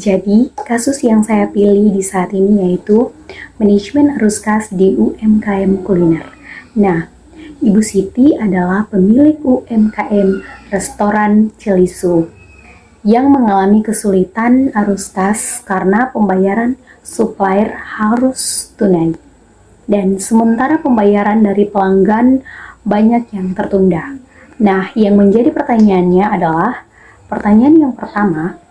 Jadi, kasus yang saya pilih di saat ini yaitu manajemen arus kas di UMKM kuliner. Nah, Ibu Siti adalah pemilik UMKM restoran Celisu yang mengalami kesulitan arus kas karena pembayaran supplier harus tunai. Dan sementara pembayaran dari pelanggan banyak yang tertunda. Nah, yang menjadi pertanyaannya adalah, pertanyaan yang pertama,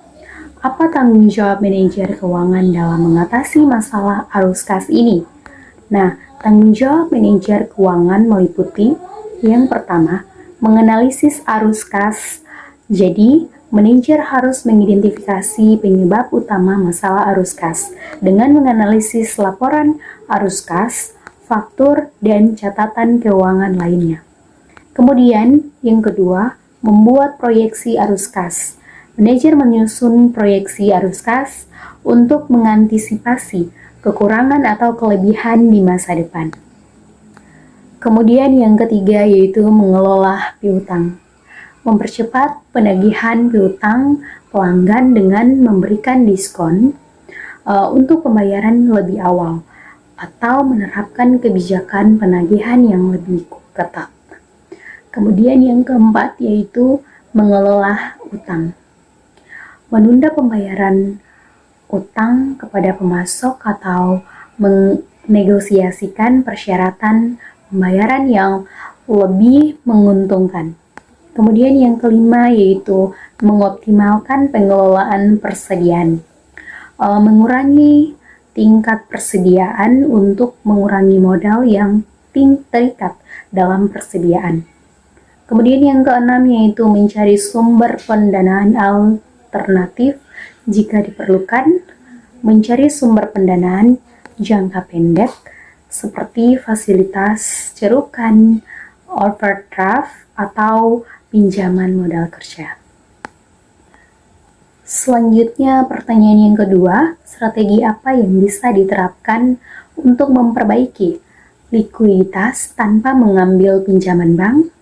apa tanggung jawab manajer keuangan dalam mengatasi masalah arus kas ini? Nah, tanggung jawab manajer keuangan meliputi yang pertama, menganalisis arus kas. Jadi, manajer harus mengidentifikasi penyebab utama masalah arus kas dengan menganalisis laporan arus kas, faktur, dan catatan keuangan lainnya. Kemudian, yang kedua, membuat proyeksi arus kas. Manajer menyusun proyeksi arus kas untuk mengantisipasi kekurangan atau kelebihan di masa depan. Kemudian yang ketiga yaitu mengelola piutang. Mempercepat penagihan piutang pelanggan dengan memberikan diskon untuk pembayaran lebih awal atau menerapkan kebijakan penagihan yang lebih ketat. Kemudian yang keempat yaitu mengelola utang. Menunda pembayaran utang kepada pemasok atau menegosiasikan persyaratan pembayaran yang lebih menguntungkan. Kemudian yang kelima yaitu mengoptimalkan pengelolaan persediaan. Mengurangi tingkat persediaan untuk mengurangi modal yang terikat dalam persediaan. Kemudian yang keenam yaitu mencari sumber pendanaan alternatif jika diperlukan, mencari sumber pendanaan jangka pendek seperti fasilitas cerukan, overdraft, atau pinjaman modal kerja. Selanjutnya pertanyaan yang kedua, strategi apa yang bisa diterapkan untuk memperbaiki likuiditas tanpa mengambil pinjaman bank?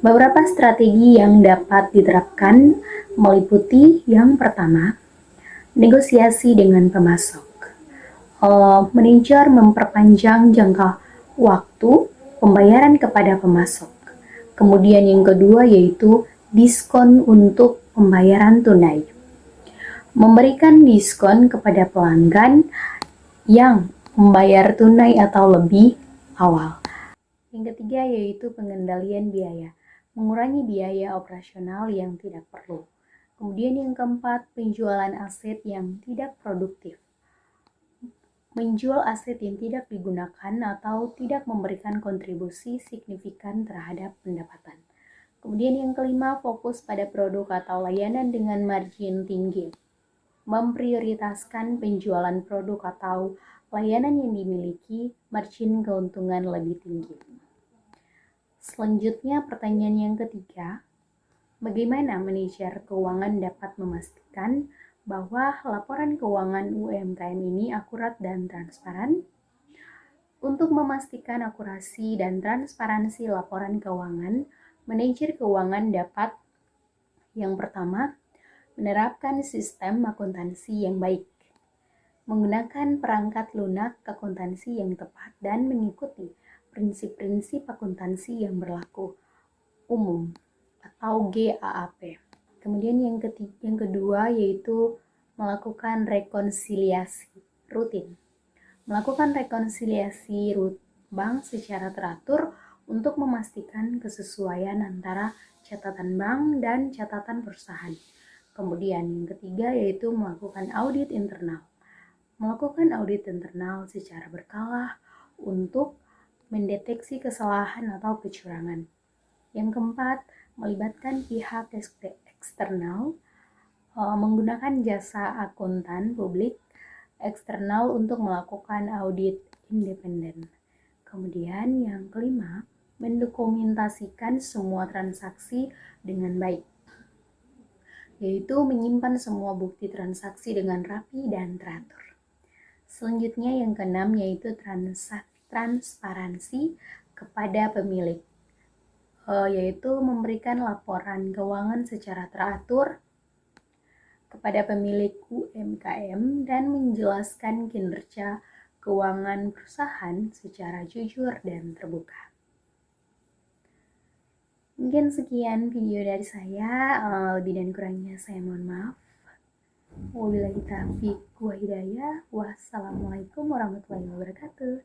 Beberapa strategi yang dapat diterapkan meliputi yang pertama, negosiasi dengan pemasok. Manajer memperpanjang jangka waktu pembayaran kepada pemasok. Kemudian yang kedua yaitu diskon untuk pembayaran tunai. Memberikan diskon kepada pelanggan yang membayar tunai atau lebih awal. Yang ketiga yaitu pengendalian biaya. Mengurangi biaya operasional yang tidak perlu. Kemudian yang keempat, penjualan aset yang tidak produktif. Menjual aset yang tidak digunakan atau tidak memberikan kontribusi signifikan terhadap pendapatan. Kemudian yang kelima, fokus pada produk atau layanan dengan margin tinggi. Memprioritaskan penjualan produk atau layanan yang dimiliki margin keuntungan lebih tinggi. Selanjutnya pertanyaan yang ketiga, bagaimana manajer keuangan dapat memastikan bahwa laporan keuangan UMKM ini akurat dan transparan? Untuk memastikan akurasi dan transparansi laporan keuangan, manajer keuangan dapat yang pertama, menerapkan sistem akuntansi yang baik, menggunakan perangkat lunak akuntansi yang tepat dan mengikuti prinsip-prinsip akuntansi yang berlaku umum atau GAAP. Kemudian yang kedua yaitu melakukan rekonsiliasi rutin. Melakukan rekonsiliasi bank secara teratur untuk memastikan kesesuaian antara catatan bank dan catatan perusahaan. Kemudian yang ketiga yaitu melakukan audit internal. Melakukan audit internal secara berkala untuk mendeteksi kesalahan atau kecurangan. Yang keempat, melibatkan pihak eksternal, menggunakan jasa akuntan publik eksternal untuk melakukan audit independen. Kemudian yang kelima, mendokumentasikan semua transaksi dengan baik, yaitu menyimpan semua bukti transaksi dengan rapi dan teratur. Selanjutnya yang keenam yaitu transparansi kepada pemilik, yaitu memberikan laporan keuangan secara teratur kepada pemilik UMKM dan menjelaskan kinerja keuangan perusahaan secara jujur dan terbuka. Mungkin sekian video dari saya, lebih dan kurangnya saya mohon maaf. Wabillahi taufiq wa hidayah. Wassalamualaikum warahmatullahi wabarakatuh.